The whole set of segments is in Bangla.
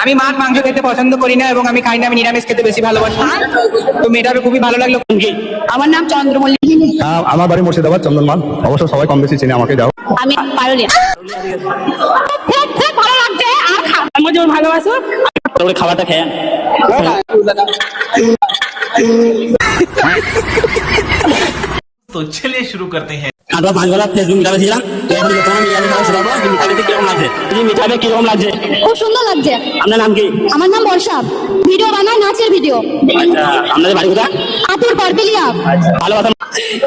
আমি মাছ মাংস খেতে পছন্দ করি না এবং আমি খাই না, আমি নিরামিষ খেতে বেশি ভালোবাসি। তো মেয়েটাকে খুবই ভালো লাগলো। আমার নাম চন্দ্রমল্লিক। আমার বাড়ি মুর্শিদাবাদ, চন্দনমান। অবশ্য সবাই কম বেশি চিনে আমাকে। যাও, আমি পারুলিয়া। খুব ভালো লাগছে। আর আমার যেমন ভালোবাসো খাবারটা খেয়ে तो चलिए शुरू करते हैं। আমরা 5 বেলা ফেসবুক মিটাবে ছিলাম, তো এখন বর্তমানে মিটাবে শোনাবো মিটাবে কিরকম লাগছে। মিটাবে কিরকম লাগছে? খুব সুন্দর লাগছে। আপনার নাম কি? আমার নাম বর্ষা। ভিডিও বানাই, নাচের ভিডিও। আচ্ছা, আপনাদের বাড়ি কোথায়? আপুর পারবেলিয়া। ভালোবাসা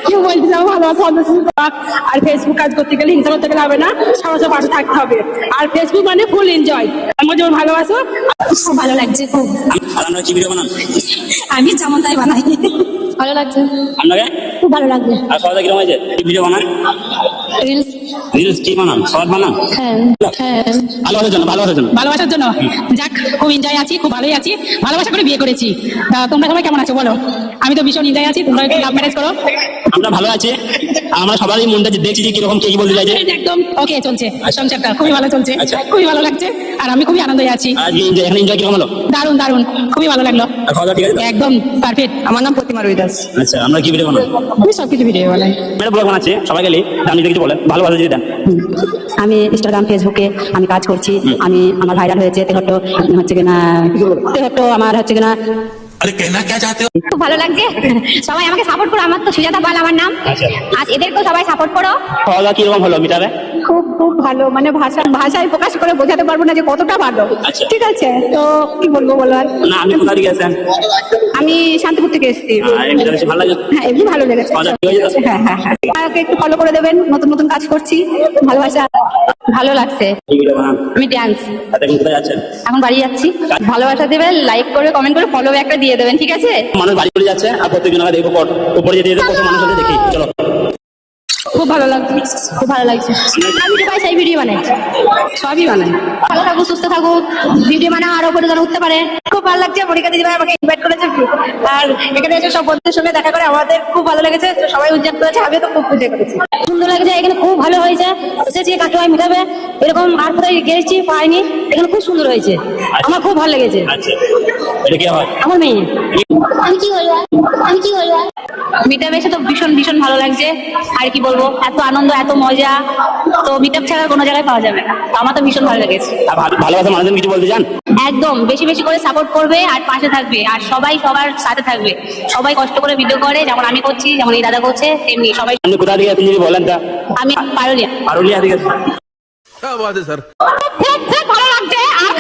কি বলতে চাও? ভালোবাসা আর ফেসবুক কাজ করতে গেলে হিংসা করতে গেলে হবে না, সবার পাশে থাকতে হবে। আর ফেসবুক মানে ফুল এনজয়। আমার যেমন ভালোবাসো। খুব ভালো লাগছে। খুব আপনারা কি ভিডিও বানান? আমি যেমন তাই বানাই। ভালো লাগছে। আপনাকে খুব ভালো লাগছে। আর সবাই কিরকম হয়েছে? কি ভিডিও বানান? রিলস। রিলস কি বানান? শর্ট বানান? হ্যাঁ হ্যাঁ। ভালোবাসার জন্য, ভালোবাসার জন্য। ভালোবাসার জন্য। যাক, খুব এনজয় আছি, খুব ভালোই আছি। ভালোবাসা করে বিয়ে করেছি। তা তোমরা সবাই কেমন আছো বলো? আমি তো ভীষণ এনজয় আছি। তোমরা একটু লাভ ম্যারেজ করো। আমরা ভালো আছি। আমরা সবারই মনটা দেখছি যে কিরকম কে কি বলতে চাইছে। একদম ওকে চলছে সংসারটা, খুবই ভালো চলছে। আচ্ছা। খুবই ভালো লাগছে। আর আমি খুবই আনন্দে আছি। আজকে এখানে এনজয় কিরকম হলো? দারুণ দারুণ, খুবই ভালো লাগলো। আর খাওয়া দাওয়া ঠিক আছে? একদম পারফেক্ট। আমার নাম প্রতিমা রুইদাস। আচ্ছা, আমরা কি ভিডিও বানাই? আমি সবকিছু ভিডিও বানাই। মেয়েরা ব্লগ বানাচ্ছে, সবাই গেলে আপনি কিছু বলেন, ভালোবাসা যদি দেন। আমি ইনস্টাগ্রাম ফেসবুকে আমি কাজ করছি। আমি আমার ভাইরাল হয়েছে তেহট্ট হচ্ছে কিনা, তেহট্ট আমার হচ্ছে কিনা। अरे कहना क्या चाहते हो? খুব ভালো লাগছে। সবাই আমাকে সাপোর্ট করো। আমার তো সুজাতা পাল আমার নাম। আচ্ছা। আজ এদেরকেও সবাই সাপোর্ট করো। খাওয়া দাওয়া কিরকম হলো মিটাবে? খুব খুব ভালো, মানে ভাষায় প্রকাশ করে বোঝাতে পারবো না যে কতটা ভালো। আচ্ছা। ঠিক আছে, তো কি বলবো বলার। না, আপনি কোথা থেকে গেছেন? আমি শান্তিপুর থেকে এসেছি। মিটাবে বেশি ভালো লাগে? হ্যাঁ, এমনি ভালো লেগেছে। খাওয়া দাওয়া ঠিক হয়ে যাচ্ছে? হ্যাঁ হ্যাঁ হ্যাঁ। আমাকে একটু ফলো করে দেবেন, নতুন নতুন কাজ করছি। ভালোবাসা ভালো লাগছে। কি ভিডিও বানান? আমি ডান্স। তাতে কোথায় যাচ্ছেন? এখন বাড়ি যাচ্ছি। ভালোবাসা দেবেন, লাইক করে কমেন্ট করে ফলো ব্যাকটা দিয়ে দেবেন, ঠিক আছে? মানুষ বাড়ি করে যাচ্ছে আর প্রত্যেকজন আমরা দেখবো উপরে যেতে যেতে কত মানুষ আছে দেখি। চলো। খুব ভালো লাগছে। খুব ভালো লাগছে। আমি যে ভাই সেই ভিডিও বানাই, সবই বানাই। ভালো থাকুক, সুস্থ থাকুক, ভিডিও বানাও আরো উপরে যেন উঠতে পারে। খুব ভালো লাগছে। পরীক্ষা দিদি ভাই আমাকে ইনভাইট করেছে আর এখানে এসে সব বন্ধুদের সঙ্গে দেখা করে আমাদের খুব ভালো লেগেছে। সবাই উদযাপন করেছে, আমিও তো খুব এনজয় করেছি। সুন্দর লাগছে। এখানে খুব ভালো হয়েছে। এসেছি কাকিমাই মিটাবে, এরকম আর কোথায় গেছি পাইনি। এখানে খুব সুন্দর হয়েছে। আমার খুব ভালো লেগেছে। আচ্ছা, এটা কি হয়? আমার মেয়ে। আমি কি বলবো? আমি কি বলবো? মিটাপ এসে তো ভীষণ ভীষণ ভালো লাগছে। আর কি বলবো, এত আনন্দ, এত মজা তো মিটাপ ছাড়া কোনো জায়গায় পাওয়া যাবে না। তো আমার তো ভীষণ ভালো লেগেছে। আর ভালোবাসা মানুষজন কিছু বলতে চান? একদম বেশি বেশি করে সাপোর্ট করবে আর পাশে থাকবে আর সবাই সবার সাথে থাকবে। সবাই কষ্ট করে ভিডিও করে, যেমন আমি করছি, যেমন এই দাদা করছে, তেমনি সবাই। আপনি কোথা থেকে আছেন যদি বলেন? তা আমি পারুলিয়া। পারুলিয়া থেকে। क्या बात है सर? খুব খুব ভালো লাগছে। আর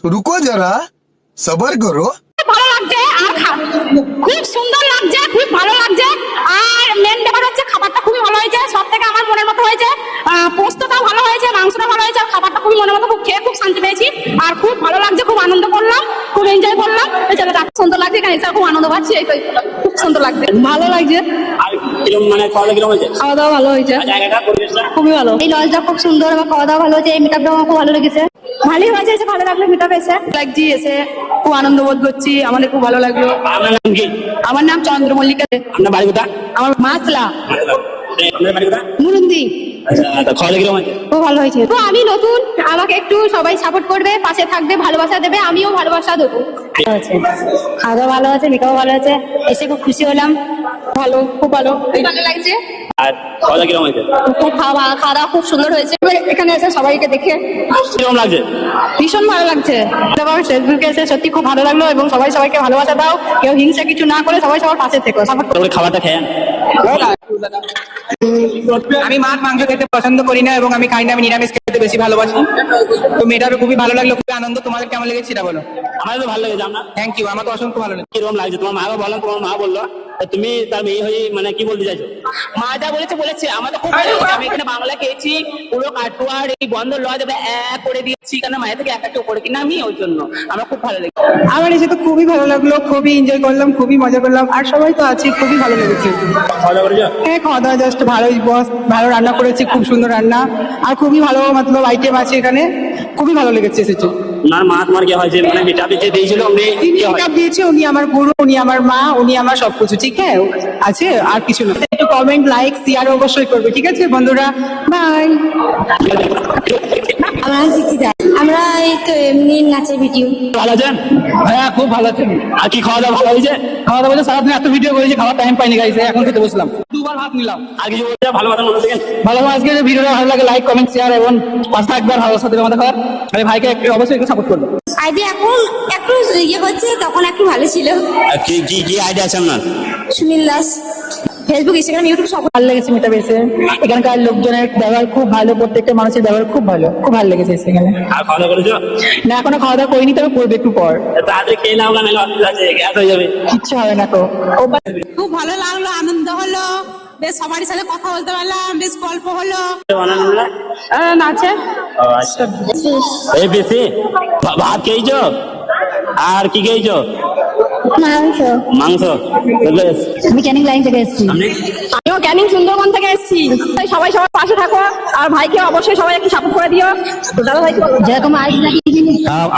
रुको जरा सबर करो। ভালো লাগছে। আর খুব সুন্দর লাগছে, খুব ভালো লাগছে। আর মেন ব্যাপার হচ্ছে খাবারটা খুবই ভালো হয়েছে। সব থেকে আমার মনের মতো হয়েছে। পোস্তটাও ভালো হয়েছে, মাংসটা ভালো হয়েছে, আর খাবারটা খুবই মনের মতো। খুব খেয়ে খুব শান্তি পেয়েছি আর খুব ভালো লাগছে। খুব আনন্দ করলাম, খুব এনজয় করলাম। ছেলেটা সুন্দর লাগছে, এখানে এসে খুব আনন্দ পাচ্ছি। এই তো খুব সুন্দর লাগছে, ভালো লাগছে। আর কিরকম মানে খাওয়া দাওয়া কিরকম হয়েছে? খাওয়া দাওয়া ভালো হয়েছে, আর জায়গাটা পরিবেশটা খুবই ভালো। এই লজটা খুব সুন্দর, আমার খাওয়া দাওয়া ভালো হয়েছে। এই মিটাপটা আমার খুব ভালো লেগেছে। ভালোই হয়েছে, এসে ভালো লাগলো। মিটাপে এসে লাগছি, এসে খুব আনন্দ বোধ করছি। আমাদের খুব ভালো লাগলো। আপনার নাম কি? আমার নাম চন্দ্রমল্লিকা। আপনার বাড়ি কোথায়? আমার মাসলা আপনার বাড়ি কোথায়? মুরুন্দি। আচ্ছা, তো খাওয়া দাওয়া কিরকম হয়েছে? খুব ভালো হয়েছে। তো আমি নতুন, আমাকে একটু সবাই সাপোর্ট করবে, পাশে থাকবে, ভালোবাসা দেবে, আমিও ভালোবাসা দেবো। ভালো হয়েছে, খাওয়া দাওয়া ভালো হয়েছে, মেকআপ ভালো হয়েছে। এসে খুব খুশি হলাম। ভালো, খুব ভালো, ভালো লাগছে। আর খাওয়া দাওয়া কিরকম হয়েছে? খুব খাওয়া দাওয়া খুব সুন্দর হয়েছে। এখানে এসে সবাইকে দেখে কিরকম লাগছে? ভীষণ ভালো লাগছে। ফেসবুকে এসে সত্যি খুব ভালো লাগলো এবং সবাই সবাইকে ভালোবাসা দাও। কেউ হিংসা কিছু না করে সবাই সবার পাশে থেকো, সাপোর্ট করো। তাহলে খাবারটা খেয়ে আমি মাছ মাংস খেতে পছন্দ করি না এবং আমি খাই না, আমি নিরামিষ খেতে বেশি ভালোবাসি। তো মেয়েটাকে খুবই ভালো লাগলো, খুবই আনন্দ। তোমাদের কেমন লেগেছে সেটা বলো। আমাদের তো ভালো লেগেছে। আপনার থ্যাংক ইউ, আমার তো অসংখ্য ভালো লেগেছে। কিরকম লাগছে? তোমার মা বললো, তোমার মা বললো, তা তুমি তার মেয়ে হয়ে মানে কি বলতে চাইছো? মা যা বলেছে আমার তো খুব ভালো লেগেছে। আমি এখানে বাংলা খেয়েছি, পুরো কাটোয়ার এই বন্ধ লজ করে দিয়েছি, কারণ মায়ের থেকে একটা করে কিনা আমি, ওই জন্য আমার খুব ভালো লেগেছে। আমার এসে তো খুবই ভালো লাগলো, খুবই এনজয় করলাম, খুবই মজা করলাম। আর সবাই তো আছে, খুবই ভালো লেগেছে। খাওয়া দাওয়া করেছো? হ্যাঁ, খাওয়া দাওয়া জাস্ট ভালোই, বস ভালো রান্না করেছি, খুব সুন্দর রান্না আর খুবই ভালো মতলব আইটেম আছে এখানে। খুবই ভালো লেগেছে এসেছে। না, মা তোমার কি হয়েছে? মানে মিটাপে যে দিয়েছিল উনি কি হয়? মেকআপ দিয়েছে, উনি আমার গুরু, উনি আমার মা, উনি আমার সবকিছু। ঠিক আছে, আর কিছু না। একটু কমেন্ট, লাইক, শেয়ার অবশ্যই করবে। ঠিক আছে বন্ধুরা, বাই। আমার দিদিদা আমরা এই তো এমনি নাচের ভিডিও। ভালো আছেন? হ্যাঁ খুব ভালো আছেন। আর কি খাওয়া দাওয়া ভালো হয়েছে? খাওয়া দাওয়া সারাদিন এত ভিডিও করেছি, খাওয়ার টাইম পাইনি গাইস, এখন খেতে বসলাম, দুবার ভাত নিলাম। আর কিছু বলতে ভালো কথা মনে থাকেন? ভালো আজকে ভিডিওটা ভালো লাগে লাইক কমেন্ট শেয়ার এবং পাশে একবার ভালো সাথে আমাদের খাবার। আরে ভাইকে অবশ্যই একটু সাপোর্ট করবে। আইডিয়া এখন একটু ইয়ে হচ্ছে, তখন একটু ভালো ছিল। আর কি কি কি আইডিয়া আছে আপনার? Sunil Das, Facebook Instagram YouTube সব ভালো লেগেছে মেটাবেসে, এখানকার লোকজনের ব্যবহার খুব ভালো, প্রত্যেকটা মানুষের ব্যবহার খুব ভালো, খুব ভালো লেগেছে সেখানে। আর খাওয়া দাওয়া করেছো? না এখনো খাওয়া দাওয়া করিনি, তবে করবে একটু পর। তাড়াতাড়ি খেয়ে নাও, কেন অসুবিধা আছে, গ্যাস হয়ে যাবে। কিচ্ছু হবে না তো। খুব ভালো লাগলো, আনন্দ হলো, বেশ সবার সাথে কথা বলতে পারলাম, বেশ গল্প হলো। বানানো না? নাচে এই বেশি ভাত খেয়েছো? আর কি খেয়েছো? মাংস। মাংস। বেশ। আমি ক্যানিং লাইন থেকে এসেছি। আপনি? আমিও ক্যানিং সুন্দরবন থেকে এসেছি। সবাই সবার পাশে থাকো, আর ভাইকে অবশ্যই সবাই একটু সাপোর্ট করে দিও। তো দাদা ভাই যেরকম আইস নাকি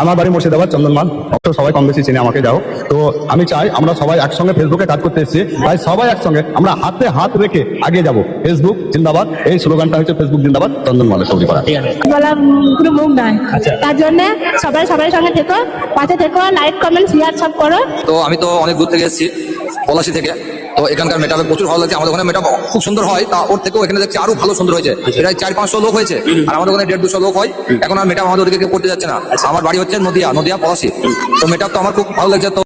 আমার বাড়ি মুর্শিদাবাদ চন্দনমান, অবশ্য সবাই কম বেশি চিনে আমাকে, যাও। তো আমি চাই আমরা সবাই একসঙ্গে ফেসবুকে কাজ করতে এসেছি, তাই সবাই একসঙ্গে আমরা হাতে হাত রেখে আগে যাব। ফেসবুক জিন্দাবাদ, এই স্লোগানটা হচ্ছে ফেসবুক জিন্দাবাদ চন্দনমালে তৈরি করা। ঠিক আছে। বলার কোনো মুখ নাই, তার জন্য সবাই সবার সঙ্গে থেকো, পাশে থেকো, লাইক কমেন্ট শেয়ার সব করো। তো আমি তো অনেক দূর থেকে এসেছি, পলাশি থেকে। তো এখানকার মেটাপে প্রচুর ভালো লাগছে। আমাদের ওখানে মেটাপ খুব সুন্দর হয়, তা ওর থেকেও এখানে দেখছি আরো ভালো সুন্দর হয়েছে। প্রায় 400-500 লোক হয়েছে, আর আমাদের ওখানে 150-200 লোক হয়। এখন আর মেটাপ আমাদের ওদিকে কেউ করতে যাচ্ছে না। আমার বাড়ি হচ্ছে নদিয়া পলাশি। তো মেটাপ তো আমার খুব ভালো লাগছে। তো